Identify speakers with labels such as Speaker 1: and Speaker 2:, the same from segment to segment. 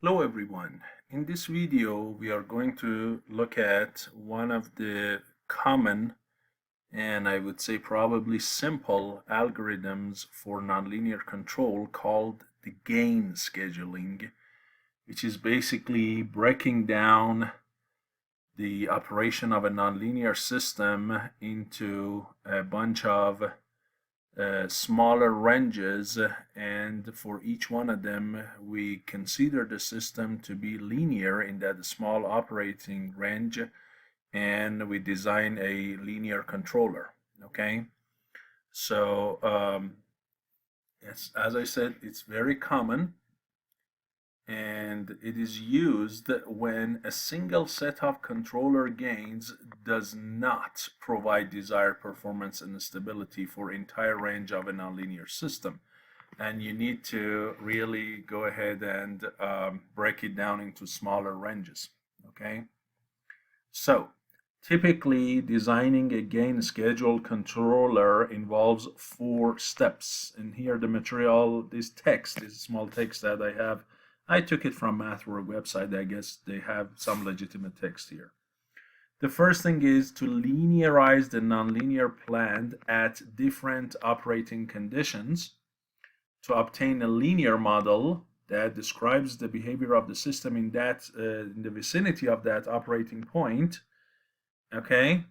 Speaker 1: Hello everyone. In this video we are going to look at one of the common and I would say probably simple algorithms for nonlinear control called the gain scheduling, which is basically breaking down the operation of a nonlinear system into a bunch of smaller ranges, and for each one of them we consider the system to be linear in that small operating range, and we design a linear controller. Okay, so yes, as I said, it's very common and it is used when a single set of controller gains does not provide desired performance and stability for entire range of a nonlinear system. And you need to really go ahead and break it down into smaller ranges. Okay, so typically designing a gain schedule controller involves 4 steps, and here the material, this text, this small text that I took it from MathWork website. I guess they have some legitimate text here. The first thing is to linearize the nonlinear plan at different operating conditions to obtain a linear model that describes the behavior of the system in the vicinity of that operating point. Okay,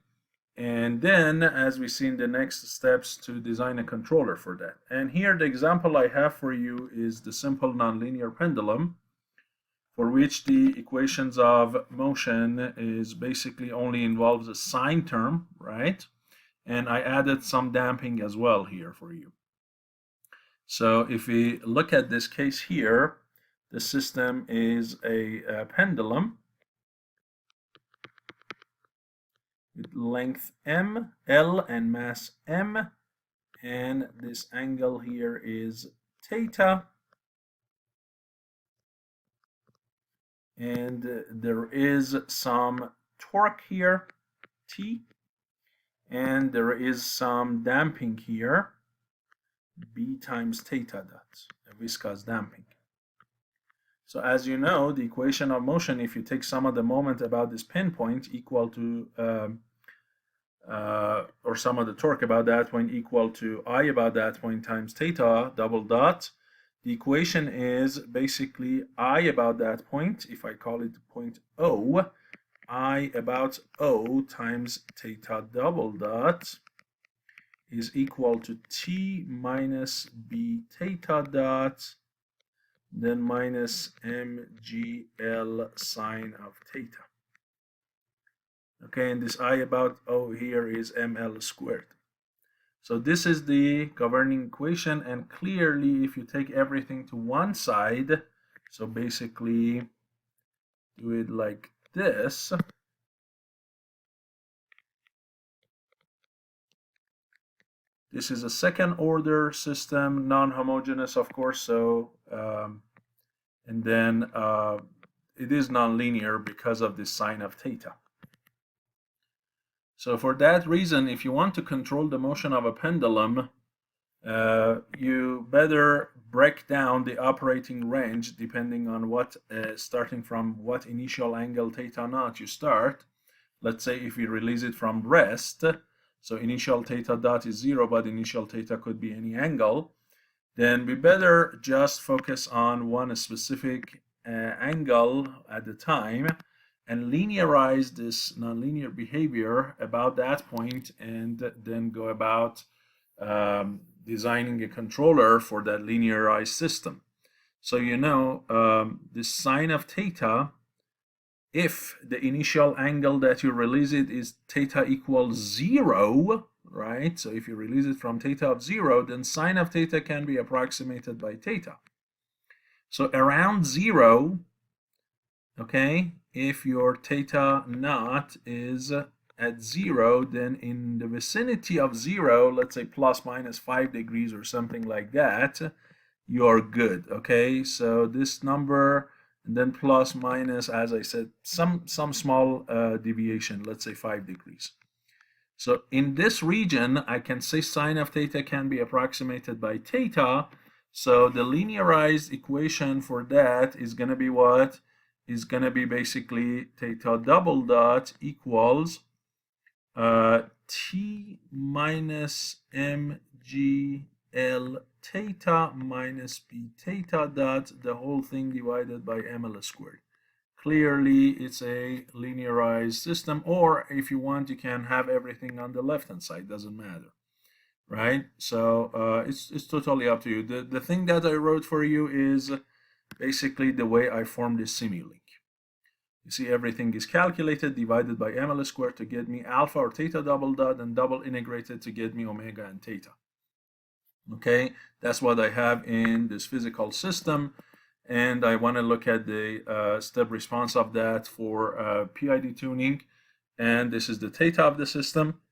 Speaker 1: and then as we see in the next steps, to design a controller for that. And here the example I have for you is the simple nonlinear pendulum, for which the equations of motion is basically only involves a sine term, right? And I added some damping as well here for you. So if we look at this case here, the system is a pendulum with length m, L, and mass m, and this angle here is theta, and there is some torque here, T, and there is some damping here, B times theta dot, a viscous damping. So as you know, the equation of motion, if you take sum of the moment about this pinpoint equal to, or sum of the torque about that point equal to I about that point times theta double dot, the equation is basically I about that point, if I call it point O, I about O times theta double dot is equal to T minus B theta dot, then minus mgl sine of theta. Okay, and this I about O here is ml squared. So this is the governing equation, and clearly if you take everything to one side, so basically do it like this, this is a second order system, non-homogeneous of course, so and then it is nonlinear because of the sine of theta. So for that reason, if you want to control the motion of a pendulum, you better break down the operating range depending on what, starting from what initial angle theta naught you start. Let's say if you release it from rest, so initial theta dot is 0, but initial theta could be any angle, then we better just focus on one specific angle at the time and linearize this nonlinear behavior about that point, and then go about designing a controller for that linearized system. So you know, the sine of theta, if the initial angle that you release it is theta equals 0, right? So if you release it from theta of 0, then sine of theta can be approximated by theta. So around 0, okay, if your theta naught is at 0, then in the vicinity of 0, let's say plus minus 5 degrees or something like that, you're good. Okay, so this number, and then plus minus, as I said, some small deviation, let's say 5 degrees. So in this region, I can say sine of theta can be approximated by theta. So the linearized equation for that is going to be what? Is going to be basically theta double dot equals t minus mg L theta minus b theta dot, the whole thing divided by ml squared. Clearly, it's a linearized system, or if you want, you can have everything on the left-hand side, doesn't matter, right? So it's totally up to you. The thing that I wrote for you is basically the way I formed this Simulink. You see, everything is calculated, divided by ml squared to get me alpha or theta double dot, and double integrated to get me omega and theta. Okay, that's what I have in this physical system, and I want to look at the step response of that for PID tuning, and this is the theta of the system.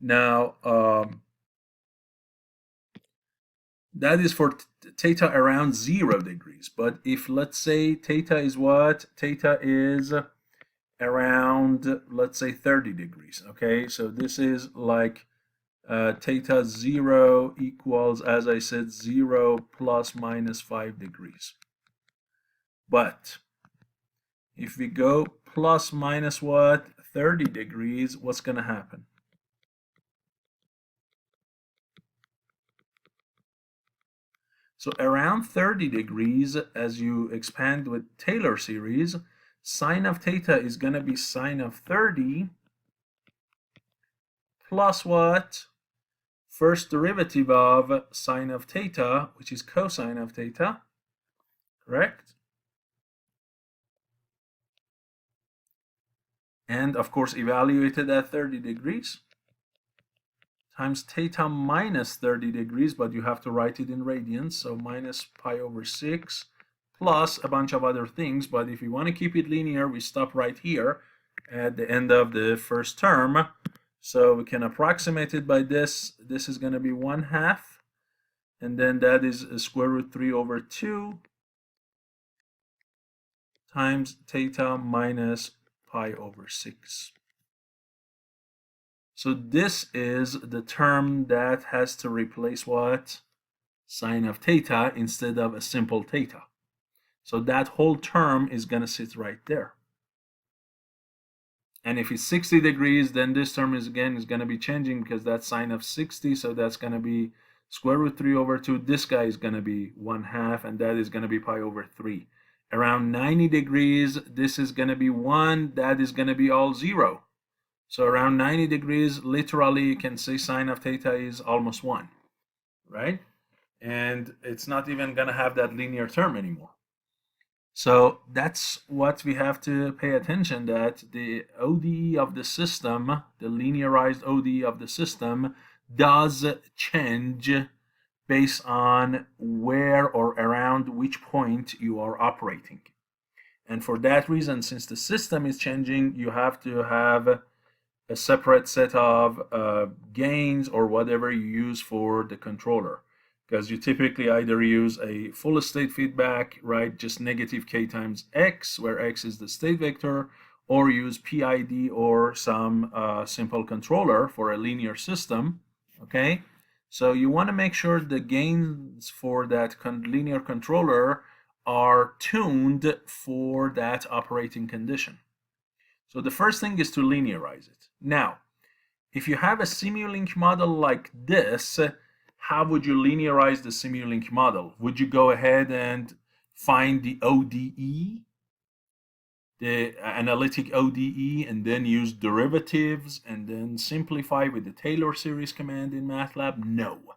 Speaker 1: Now, that is for theta around 0 degrees, but if, let's say, theta is what? Theta is around, let's say, 30 degrees, okay? So this is like theta 0 equals, as I said, 0 plus minus 5 degrees. But if we go plus minus what? 30 degrees, what's going to happen? So around 30 degrees, as you expand with Taylor series, sine of theta is going to be sine of 30 plus what? First derivative of sine of theta, which is cosine of theta, correct? And of course evaluated at 30 degrees, times theta minus 30 degrees, but you have to write it in radians, so minus pi over 6, plus a bunch of other things, but if you want to keep it linear, we stop right here at the end of the first term. So we can approximate it by this. This is going to be 1/2, and then that is square root 3 over 2 times theta minus pi over 6. So this is the term that has to replace what? Sine of theta instead of a simple theta. So that whole term is going to sit right there. And if it's 60 degrees, then this term is going to be changing because that's sine of 60. So that's going to be square root 3 over 2. This guy is going to be 1/2, and that is going to be pi over 3. Around 90 degrees, this is going to be 1. That is going to be all 0. So around 90 degrees, literally, you can say sine of theta is almost 1, right? And it's not even going to have that linear term anymore. So that's what we have to pay attention, that the ODE of the system, the linearized ODE of the system, does change based on where or around which point you are operating. And for that reason, since the system is changing, you have to have a separate set of gains or whatever you use for the controller, because you typically either use a full state feedback, right, just negative k times x, where x is the state vector, or use PID or some simple controller for a linear system, okay? So you want to make sure the gains for that linear controller are tuned for that operating condition. So the first thing is to linearize it. Now, if you have a Simulink model like this, how would you linearize the Simulink model? Would you go ahead and find the ODE, the analytic ODE, and then use derivatives and then simplify with the Taylor series command in MATLAB? No.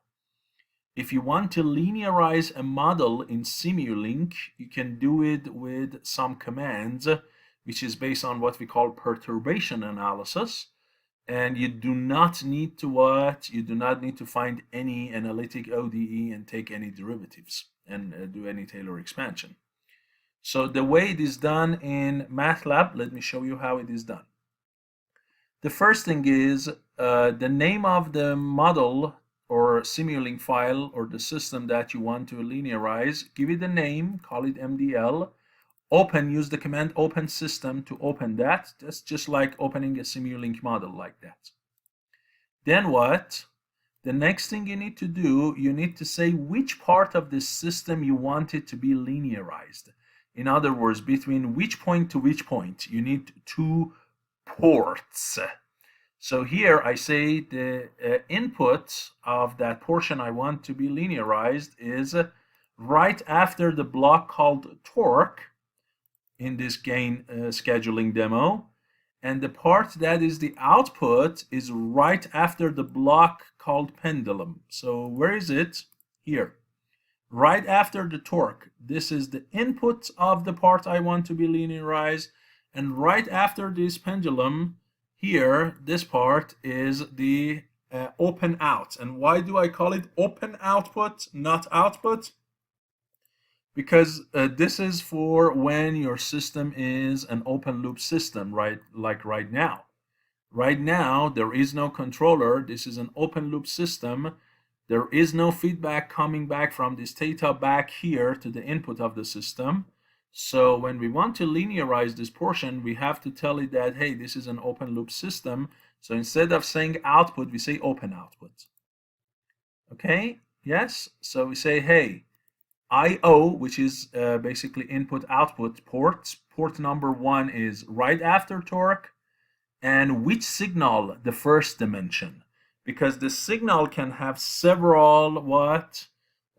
Speaker 1: If you want to linearize a model in Simulink, you can do it with some commands, which is based on what we call perturbation analysis. And you do not need to what? You do not need to find any analytic ODE and take any derivatives and do any Taylor expansion. So the way it is done in MATLAB, let me show you how it is done. The first thing is the name of the model or Simulink file or the system that you want to linearize. Give it a name, call it MDL. Open, use the command open system to open that. That's just like opening a Simulink model like that. Then what? the next thing you need to do, you need to say which part of the system you want it to be linearized. In other words, between which point to which point. You need two ports. So here I say the input of that portion I want to be linearized is right after the block called torque in this gain scheduling demo. And the part that is the output is right after the block called pendulum. So where is it? Here. Right after the torque. This is the input of the part I want to be linearized. And right after this pendulum, here, this part is the open out. And why do I call it open output, not output? Because this is for when your system is an open loop system, right? Like right now. Right now, there is no controller. This is an open loop system. There is no feedback coming back from this theta back here to the input of the system. So when we want to linearize this portion, we have to tell it that, hey, this is an open loop system. So instead of saying output, we say open output. Okay, yes? So we say, hey, IO, which is basically input output ports. Port number 1 is right after torque. And which signal? The first dimension. Because the signal can have several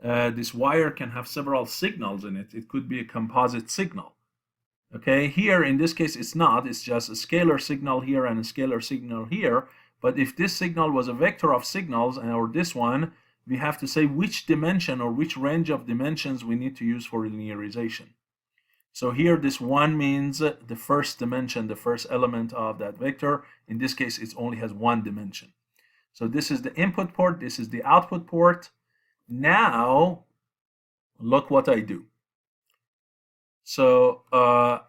Speaker 1: this wire can have several signals in it. It could be a composite signal. Okay, here in this case it's not. It's just a scalar signal here and a scalar signal here. But if this signal was a vector of signals, or this one, we have to say which dimension or which range of dimensions we need to use for linearization. So here this 1 means the first dimension, the first element of that vector. In this case, it only has 1 dimension. So this is the input port, this is the output port. Now, look what I do. So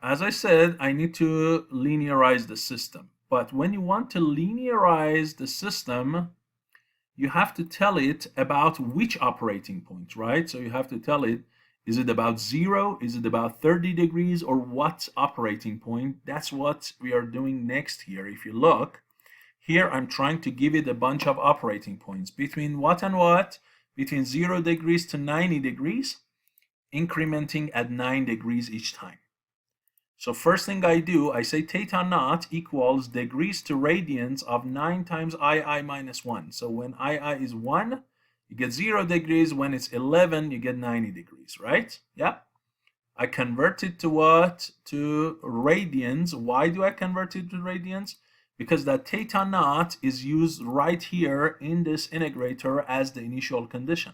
Speaker 1: as I said, I need to linearize the system. But when you want to linearize the system, you have to tell it about which operating point, right? So you have to tell it, is it about 0? Is it about 30 degrees? Or what operating point? That's what we are doing next here. If you look, here I'm trying to give it a bunch of operating points. Between what and what? Between 0 degrees to 90 degrees, incrementing at 9 degrees each time. So first thing I do, I say theta naught equals degrees to radians of 9 times II minus 1. So when II is 1, you get 0 degrees. When it's 11, you get 90 degrees, right? Yeah. I convert it to what? To radians. Why do I convert it to radians? Because that theta naught is used right here in this integrator as the initial condition.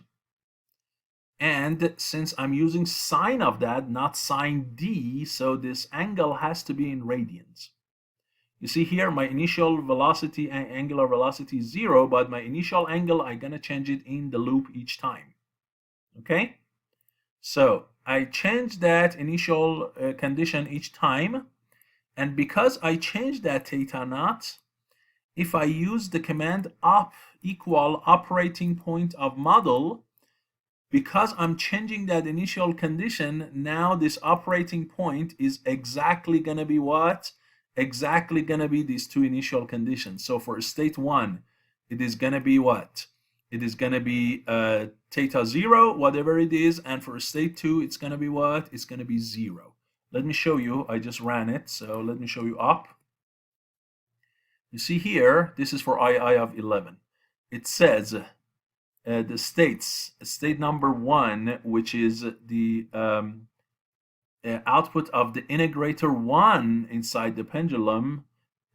Speaker 1: And since I'm using sine of that, not sine d, so this angle has to be in radians. You see here, my initial velocity, angular velocity is 0, but my initial angle, I'm going to change it in the loop each time. Okay? So I change that initial condition each time. And because I change that theta naught, if I use the command op equal operating point of model, because I'm changing that initial condition, now this operating point is exactly going to be what? Exactly going to be these two initial conditions. So for state 1, it is going to be what? It is going to be theta 0, whatever it is. And for state 2, it's going to be what? It's going to be 0. Let me show you. I just ran it. So let me show you up. You see here, this is for II of 11. It says the states, state number 1, which is the output of the integrator 1 inside the pendulum,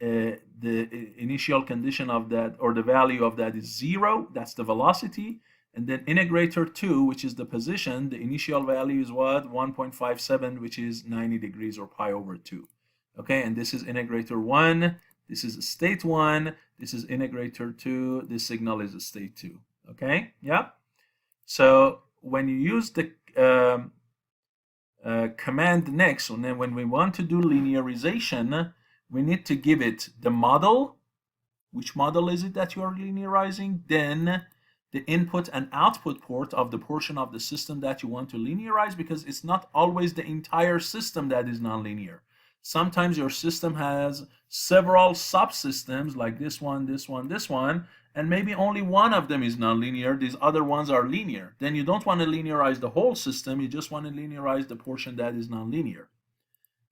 Speaker 1: the initial condition of that, or the value of that, is 0. That's the velocity. And then integrator 2, which is the position, the initial value is what? 1.57, which is 90 degrees or pi over 2. Okay, and this is integrator 1. This is state 1. This is integrator 2. This signal is a state 2. Okay, yeah. So when you use the command next, and then when we want to do linearization, we need to give it the model. Which model is it that you are linearizing? Then the input and output port of the portion of the system that you want to linearize, because it's not always the entire system that is nonlinear. Sometimes your system has several subsystems like this one, this one, this one, and maybe only one of them is nonlinear, these other ones are linear. Then you don't want to linearize the whole system, you just want to linearize the portion that is nonlinear.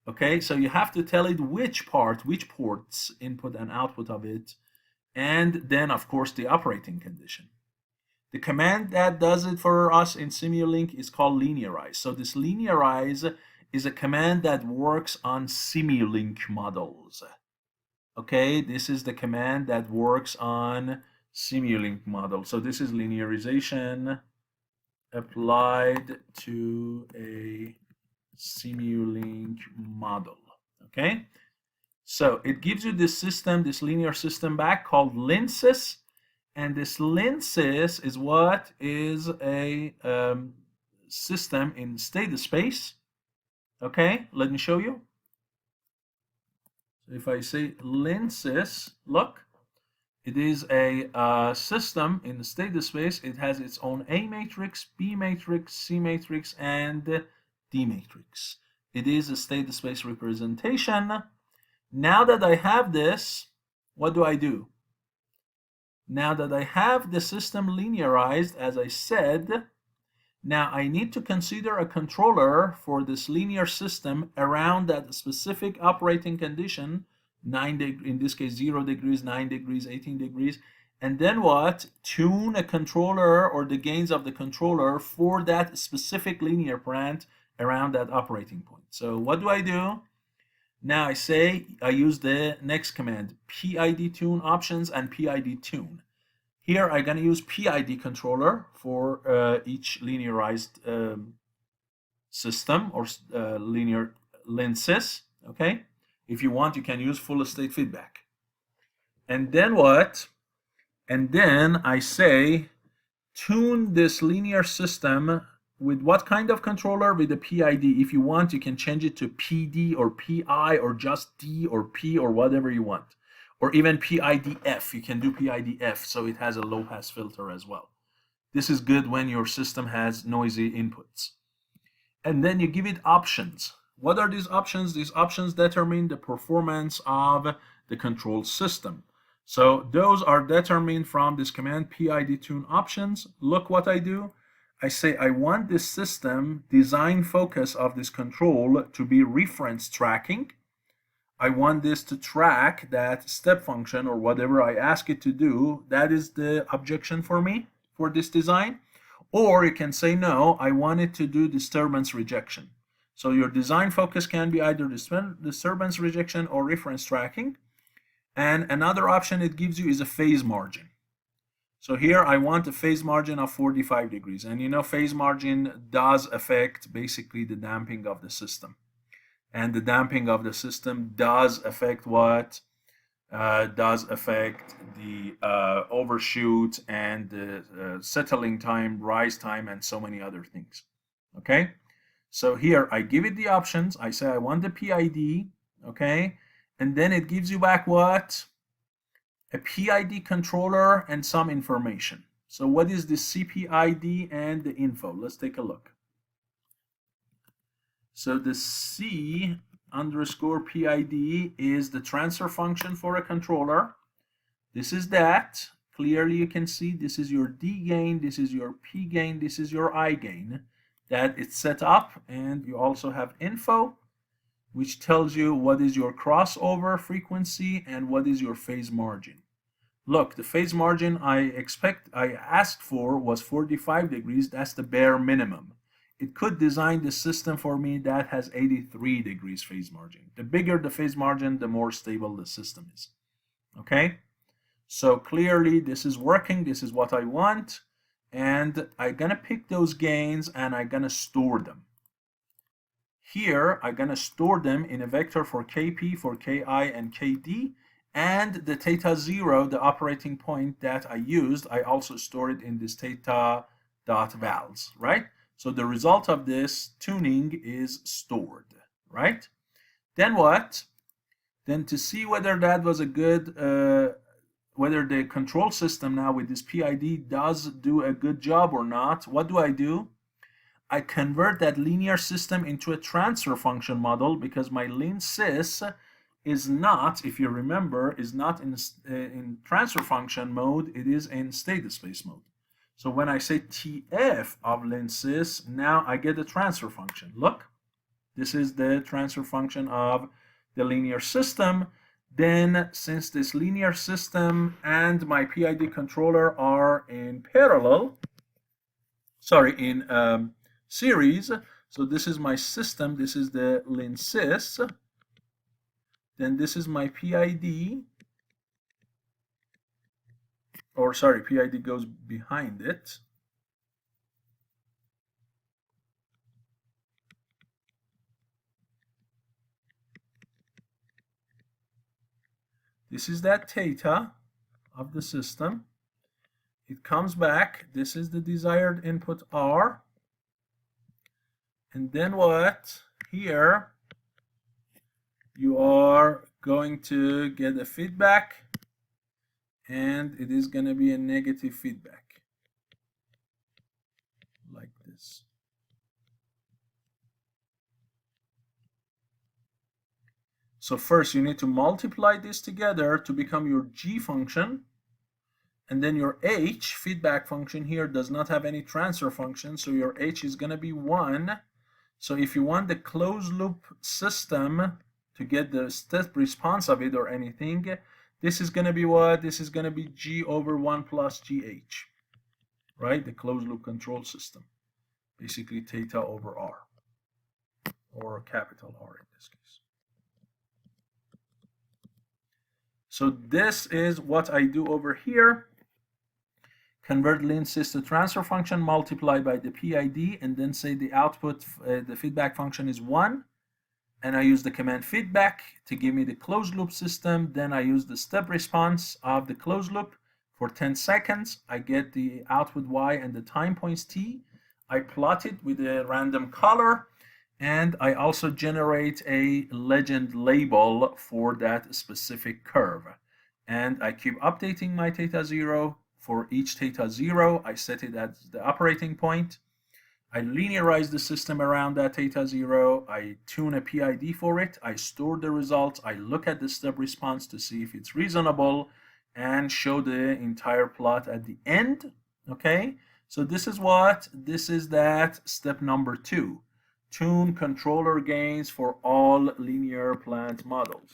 Speaker 1: Okay, so you have to tell it which ports, input and output of it, and then of course the operating condition. The command that does it for us in Simulink is called linearize. So this linearize is a command that works on Simulink models. Okay, this is the command that works on Simulink model. So this is linearization applied to a Simulink model. Okay, so it gives you this system, this linear system back called linsys, and this linsys is what is a system in state space. Okay, let me show you. So if I say linsys, look, it is a system in the state space. It has its own A matrix, B matrix, C matrix, and D matrix. It is a state space representation. Now that I have this, what do I do? Now that I have the system linearized, as I said, now I need to consider a controller for this linear system around that specific operating condition, in this case 0 degrees, 9 degrees, 18 degrees, and then what? Tune a controller or the gains of the controller for that specific linear plant around that operating point. So what do I do? Now I use the next command, PID tune options and PID tune. Here I'm going to use PID controller for each linearized system or linear linsys. Okay, if you want, you can use full state feedback. And then what? And then I say tune this linear system with what kind of controller? With the PID. If you want, you can change it to PD or PI or just D or P or whatever you want. Or even PIDF, you can do PIDF, so it has a low pass filter as well. This is good when your system has noisy inputs. And then you give it options. What are these options? These options determine the performance of the control system. So those are determined from this command PID tune options. Look what I do. I say I want this system design focus of this control to be reference tracking. I want this to track that step function or whatever I ask it to do. That is the objection for me for this design. Or you can say, no, I want it to do disturbance rejection. So your design focus can be either disturbance rejection or reference tracking. And another option it gives you is a phase margin. So here I want a phase margin of 45 degrees. And you know, phase margin does affect basically the damping of the system. And the damping of the system does affect what? Does affect the overshoot and the settling time, rise time, and so many other things. Okay? So here I give it the options. I say I want the PID, okay? And then it gives you back what? A PID controller and some information. So what is the CPID and the info? Let's take a look. So the C underscore PID is the transfer function for a controller. This is that. Clearly you can see this is your D gain, this is your P gain, this is your I gain. That it's set up, and you also have info, which tells you what is your crossover frequency and what is your phase margin. Look, the phase margin I asked for was 45 degrees. That's the bare minimum. It could design the system for me that has 83 degrees phase margin. The bigger the phase margin, the more stable the system is. Okay? So clearly this is working. This is what I want. And I'm going to pick those gains and I'm going to store them. Here, I'm going to store them in a vector for Kp, for Ki, and Kd. And the theta 0, the operating point that I used, I also store it in this theta dot vals, right? So the result of this tuning is stored, right? Then what? Then to see whether that was a good, whether the control system now with this PID does do a good job or not, what do? I convert that linear system into a transfer function model because my linsys is not, if you remember, is not in transfer function mode, it is in state space mode. So when I say TF of linsys, now I get the transfer function. Look, this is the transfer function of the linear system. Then, since this linear system and my PID controller are in parallel, in series, so this is my system, this is the linsys, then this is my PID, or sorry, PID goes behind it. This is that theta of the system. It comes back. This is the desired input R. And then what? Here, you are going to get a feedback, and it is going to be a negative feedback, like this. So first, you need to multiply this together to become your G function. And then your H feedback function here does not have any transfer function, so your H is going to be 1. So if you want the closed loop system to get the step response of it or anything, this is going to be what? This is going to be G over 1 plus GH, right? The closed loop control system. Basically theta over R, or capital R in this case. So this is what I do over here. Convert linsys to transfer function, multiply by the PID, and then say the output, the feedback function is 1. And I use the command feedback to give me the closed loop system. Then I use the step response of the closed loop for 10 seconds. I get the output Y and the time points T. I plot it with a random color. And I also generate a legend label for that specific curve. And I keep updating my theta 0. For each theta 0, I set it as the operating point. I linearize the system around that theta 0. I tune a PID for it. I store the results. I look at the step response to see if it's reasonable and show the entire plot at the end. Okay, so this is what? This is that step number 2. Tune controller gains for all linear plant models.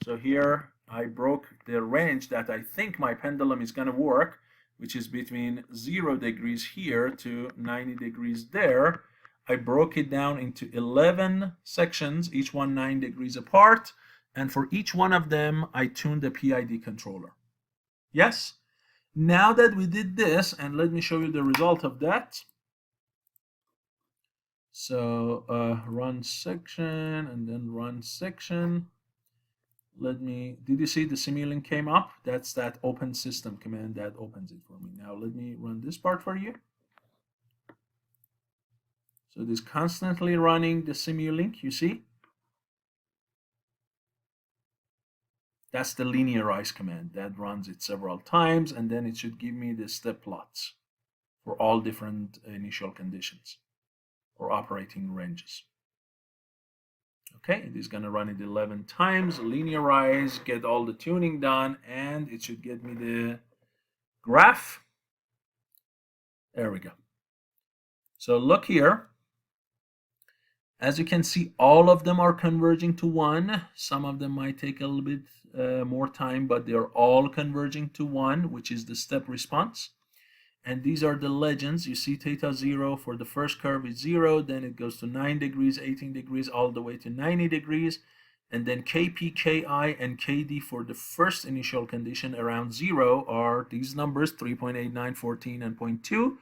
Speaker 1: So here I broke the range that I think my pendulum is going to work, which is between 0 degrees here to 90 degrees there. I broke it down into 11 sections, each one 9 degrees apart. And for each one of them, I tuned the PID controller. Yes? Now that we did this, and let me show you the result of that. So run section and then run section. Did you see the Simulink came up? That's that open system command that opens it for me. Now let me run this part for you. So it is constantly running the Simulink, you see? That's the linearize command that runs it several times, and then it should give me the step plots for all different initial conditions or operating ranges. Okay, it is going to run it 11 times, linearize, get all the tuning done, and it should get me the graph. There we go. So look here. As you can see, all of them are converging to 1. Some of them might take a little bit more time, but they're all converging to 1, which is the step response. And these are the legends. You see theta 0 for the first curve is 0, then it goes to 9 degrees, 18 degrees, all the way to 90 degrees. And then Kp, Ki, and Kd for the first initial condition around 0 are these numbers, 3.89, 14, and 0.2.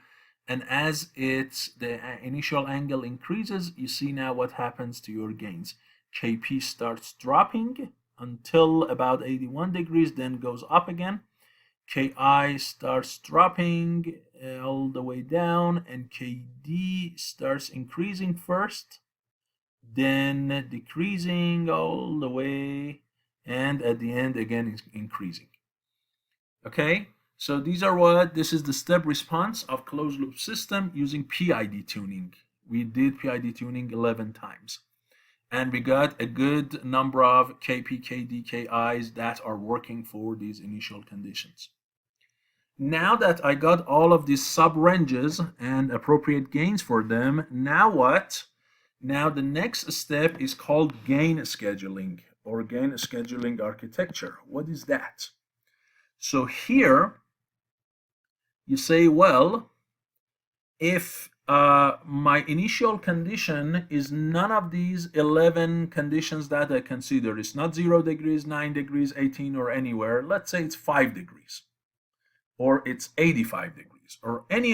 Speaker 1: And as the initial angle increases, you see now what happens to your gains. Kp starts dropping until about 81 degrees, then goes up again. Ki starts dropping all the way down, and Kd starts increasing first, then decreasing all the way, and at the end again is increasing. Okay, so this is the step response of closed loop system using PID tuning. We did PID tuning 11 times. And we got a good number of KP, KD, KIs that are working for these initial conditions. Now that I got all of these sub-ranges and appropriate gains for them, now what? Now the next step is called gain scheduling or gain scheduling architecture. What is that? So here you say, well, if my initial condition is none of these 11 conditions that I consider, it's not 0 degrees, 9 degrees, 18, or anywhere, let's say it's 5 degrees, or it's 85 degrees, or any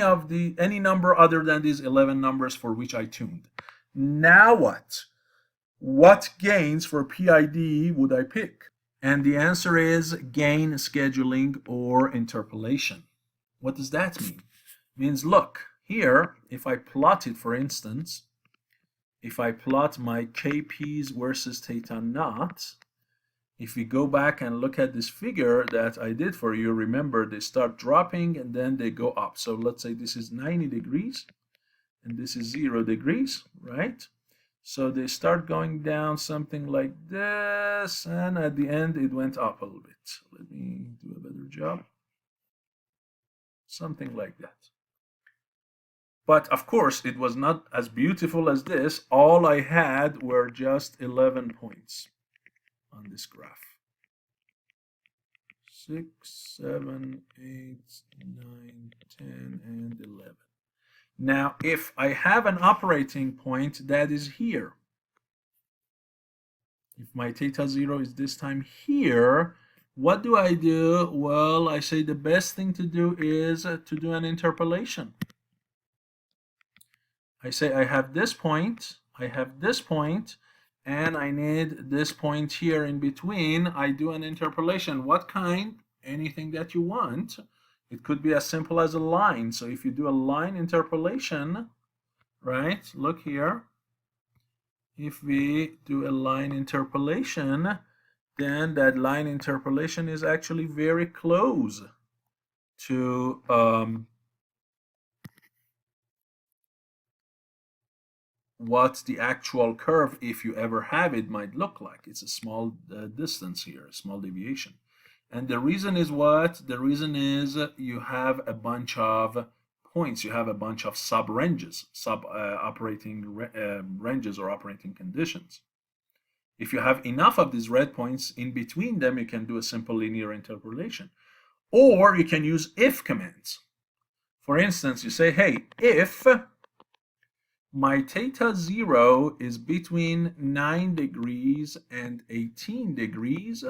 Speaker 1: number other than these 11 numbers for which I tuned. Now what? What gains for PID would I pick? And the answer is gain scheduling or interpolation. What does that mean? It means, look, here, if I plot it, for instance, if I plot my KPs versus theta naught, if we go back and look at this figure that I did for you, remember they start dropping and then they go up. So let's say this is 90 degrees and this is 0 degrees, right? So they start going down something like this, and at the end it went up a little bit. Let me do a better job. Something like that. But of course, it was not as beautiful as this. All I had were just 11 points on this graph. 6, 7, 8, 9, 10, and 11. Now, if I have an operating point that is here, if my theta 0 is this time here, what do I do? Well, I say the best thing to do is to do an interpolation. I say I have this point, I have this point, and I need this point here in between. I do an interpolation. What kind? Anything that you want. It could be as simple as a line. So if you do a line interpolation, right, look here. If we do a line interpolation, then that line interpolation is actually very close to what the actual curve, if you ever have it, might look like. It's a small distance here, a small deviation. And the reason is what? The reason is you have a bunch of points. You have a bunch of sub-ranges, operating ranges or operating conditions. If you have enough of these red points in between them, you can do a simple linear interpolation. Or you can use if commands. For instance, you say, hey, if my theta 0 is between 9 degrees and 18 degrees,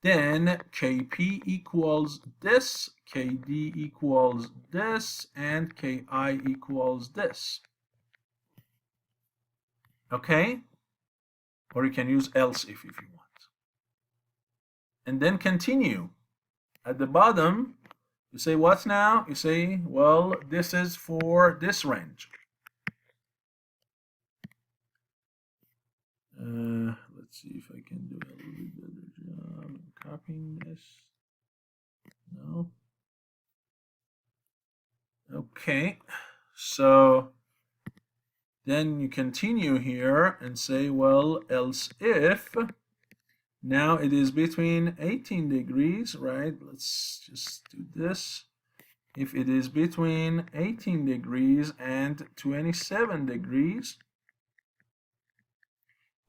Speaker 1: then Kp equals this, Kd equals this, and Ki equals this. Okay? Or you can use else if you want. And then continue. At the bottom, you say what now? You say, well, this is for this range. Let's see if I can do a little bit better job copying this. No. Okay, so then you continue here and say, well, else if, now it is between 18 degrees, right? Let's just do this. If it is between 18 degrees and 27 degrees,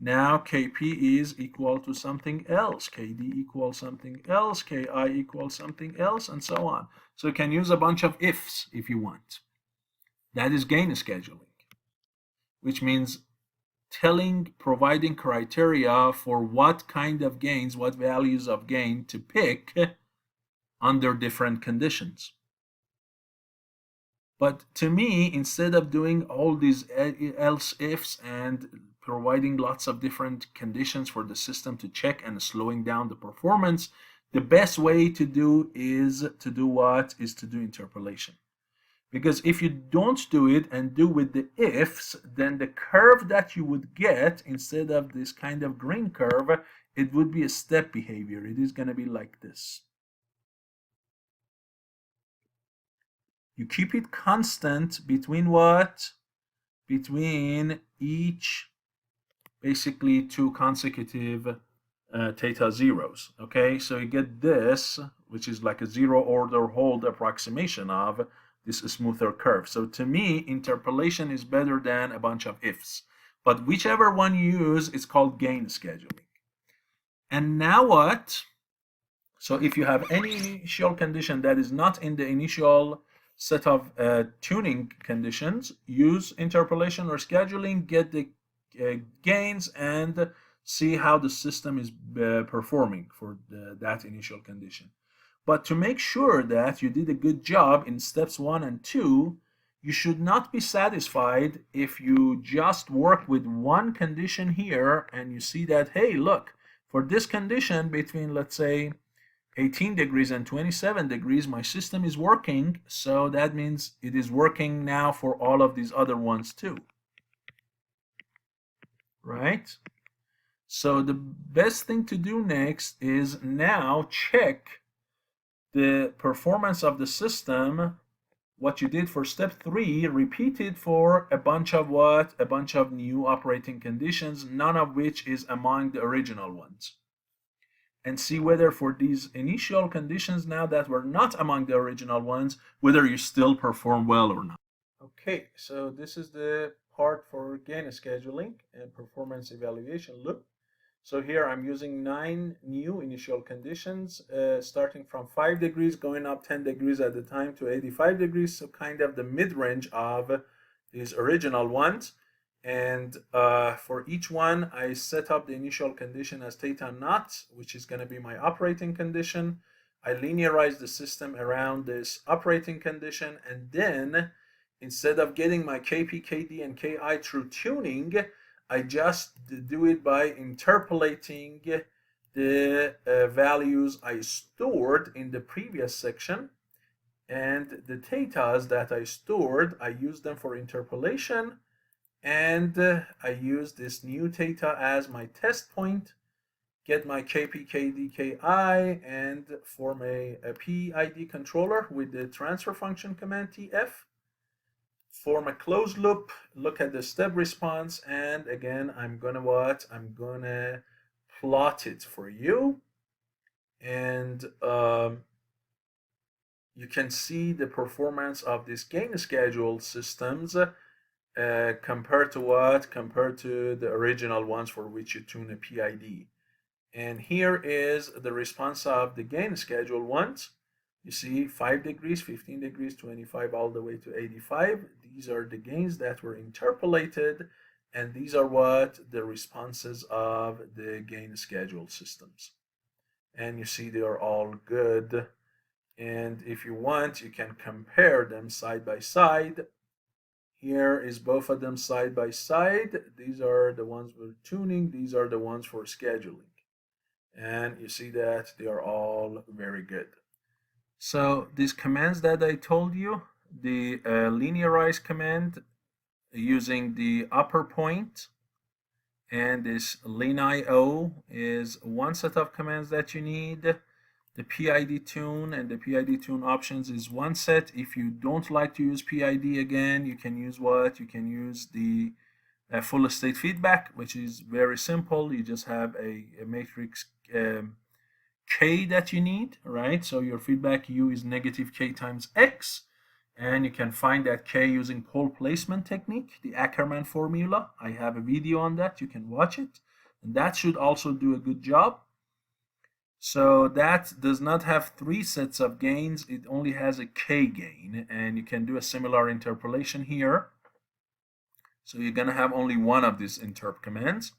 Speaker 1: now Kp is equal to something else, Kd equals something else, Ki equals something else, and so on. So you can use a bunch of ifs if you want. That is gain scheduling, which means providing criteria for what kind of gains, what values of gain to pick under different conditions. But to me, instead of doing all these else ifs and providing lots of different conditions for the system to check and slowing down the performance, the best way to do is to do what? Is to do interpolation. Because if you don't do it and do with the ifs, then the curve that you would get, instead of this kind of green curve, it would be a step behavior. It is going to be like this. You keep it constant between what? Between each basically 2 consecutive theta zeros. Okay, so you get this, which is like a zero order hold approximation of this smoother curve. So to me, interpolation is better than a bunch of ifs. But whichever one you use, it's called gain scheduling. And now what? So if you have any initial condition that is not in the initial set of tuning conditions, use interpolation or scheduling, get the gains, and see how the system is performing for that initial condition. But to make sure that you did a good job in steps 1 and 2, you should not be satisfied if you just work with one condition here and you see that, hey, look, for this condition between, let's say, 18 degrees and 27 degrees, my system is working, so that means it is working now for all of these other ones too. Right? So the best thing to do next is now check the performance of the system. What you did for step 3, repeat it for a bunch of what? A bunch of new operating conditions, none of which is among the original ones. And see whether for these initial conditions now that were not among the original ones, whether you still perform well or not. Okay, so this is the part for gain scheduling and performance evaluation loop. So here I'm using 9 new initial conditions, starting from 5 degrees, going up 10 degrees at the time to 85 degrees, so kind of the mid-range of these original ones. And for each one, I set up the initial condition as theta naught, which is going to be my operating condition. I linearize the system around this operating condition, and then instead of getting my Kp, Kd, and Ki through tuning, I just do it by interpolating the values I stored in the previous section, and the thetas that I stored, I use them for interpolation, and I use this new theta as my test point, get my Kp, Kd, Ki, and form a PID controller with the transfer function command Tf. Form a closed loop, look at the step response, and again, I'm gonna plot it for you. And you can see the performance of these gain schedule systems compared to what? Compared to the original ones for which you tune a PID. And here is the response of the gain schedule ones. You see 5 degrees, 15 degrees, 25, all the way to 85. These are the gains that were interpolated, and these are what? The responses of the gain schedule systems. And you see they are all good. And if you want, you can compare them side by side. Here is both of them side by side. These are the ones for tuning. These are the ones for scheduling. And you see that they are all very good. So these commands that I told you, the linearize command using the upper point and this linio is one set of commands that you need. The PID tune and the PID tune options is one set. If you don't like to use PID again, you can use what? You can use the full state feedback, which is very simple. You just have a matrix K that you need, right? So your feedback U is negative K times X, and you can find that K using pole placement technique, the Ackermann formula. I have a video on that, you can watch it, and that should also do a good job. So that does not have 3 sets of gains, it only has a K gain, and you can do a similar interpolation here. So you're going to have only one of these interp commands.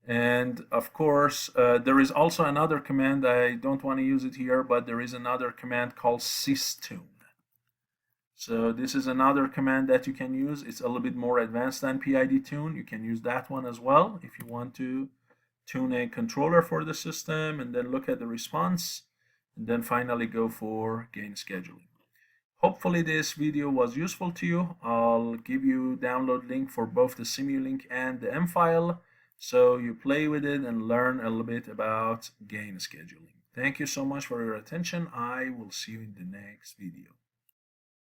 Speaker 1: And of course, there is also another command. I don't want to use it here, but there is another command called systune. So this is another command that you can use. It's a little bit more advanced than PID tune. You can use that one as well if you want to tune a controller for the system and then look at the response and then finally go for gain scheduling. Hopefully this video was useful to you. I'll give you download link for both the Simulink and the M file, so you play with it and learn a little bit about gain scheduling. Thank you so much for your attention. I will see you in the next video.